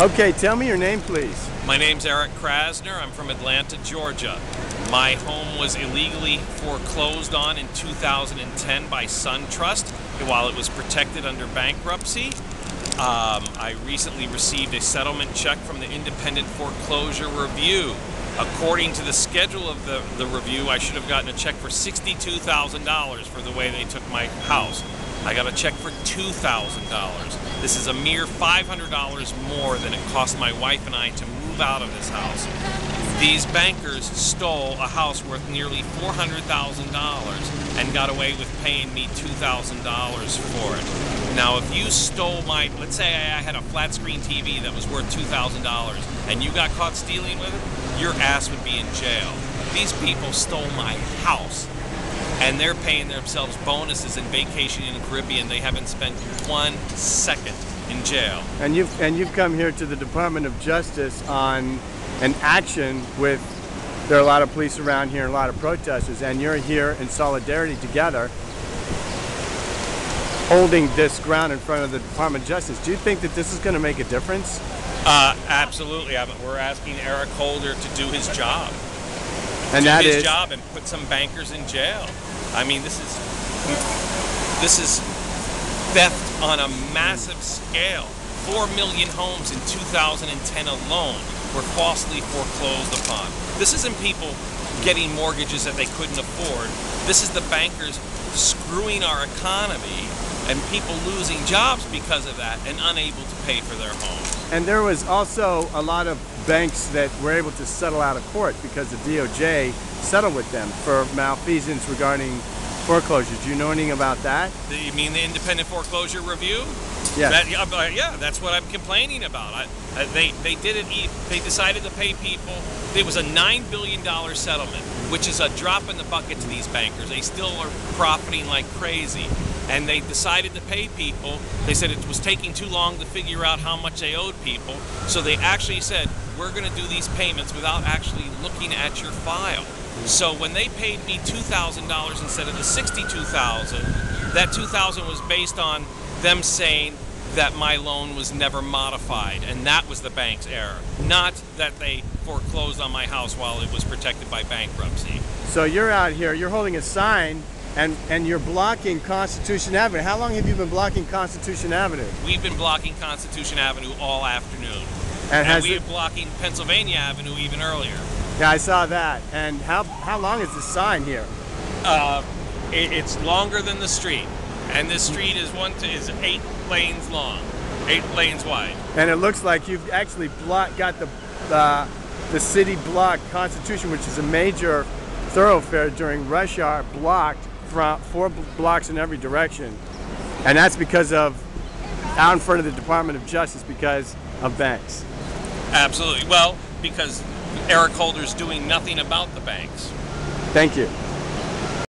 Okay, tell me your name, please. My name's Eric Krasner. I'm from Atlanta, Georgia. My home was illegally foreclosed on in 2010 by SunTrust while it was protected under bankruptcy. I recently received a settlement check from the Independent Foreclosure Review. According to the schedule of the review, I should have gotten a check for $62,000 for the way they took my house. I got a check for $2,000. This is a mere $500 more than it cost my wife and I to move out of this house. These bankers stole a house worth nearly $400,000 and got away with paying me $2,000 for it. Now, if you stole let's say I had a flat screen TV that was worth $2,000 and you got caught stealing with it, your ass would be in jail. These people stole my house, and they're paying themselves bonuses in vacation in the Caribbean. They haven't spent 1 second in jail. And you've come here to the Department of Justice on an action with, there are a lot of police around here and a lot of protesters, and you're here in solidarity together holding this ground in front of the Department of Justice. Do you think that this is going to make a difference? Absolutely. We're asking Eric Holder to do his job. And do his job and put some bankers in jail. I mean, this is theft on a massive scale. 4 million homes in 2010 alone were falsely foreclosed upon. This isn't people getting mortgages that they couldn't afford. This is the bankers screwing our economy and people losing jobs because of that and unable to pay for their homes. And there was also a lot of banks that were able to settle out of court because the DOJ settled with them for malfeasance regarding foreclosures. Do you know anything about that? You mean the Independent Foreclosure Review? Yes. Yeah, that's what I'm complaining about. They did it. They decided to pay people. It was a $9 billion settlement, which is a drop in the bucket to these bankers. They still are profiting like crazy. And they decided to pay people. They said it was taking too long to figure out how much they owed people. So they actually said, we're going to do these payments without actually looking at your file. So when they paid me $2,000 instead of the $62,000, that $2,000 was based on them saying that my loan was never modified, and that was the bank's error, not that they foreclosed on my house while it was protected by bankruptcy. So you're out here, you're holding a sign, and you're blocking Constitution Avenue. How long have you been blocking Constitution Avenue? We've been blocking Constitution Avenue all afternoon. And we've been blocking Pennsylvania Avenue even earlier. Yeah, I saw that. And how long is this sign here? It's longer than the street. And this street is 8 lanes long, 8 lanes wide. And it looks like you've actually got the city block Constitution, which is a major thoroughfare during rush hour, blocked from 4 blocks in every direction. And that's because of, out in front of the Department of Justice, because of banks. Absolutely. Well, because Eric Holder's doing nothing about the banks. Thank you.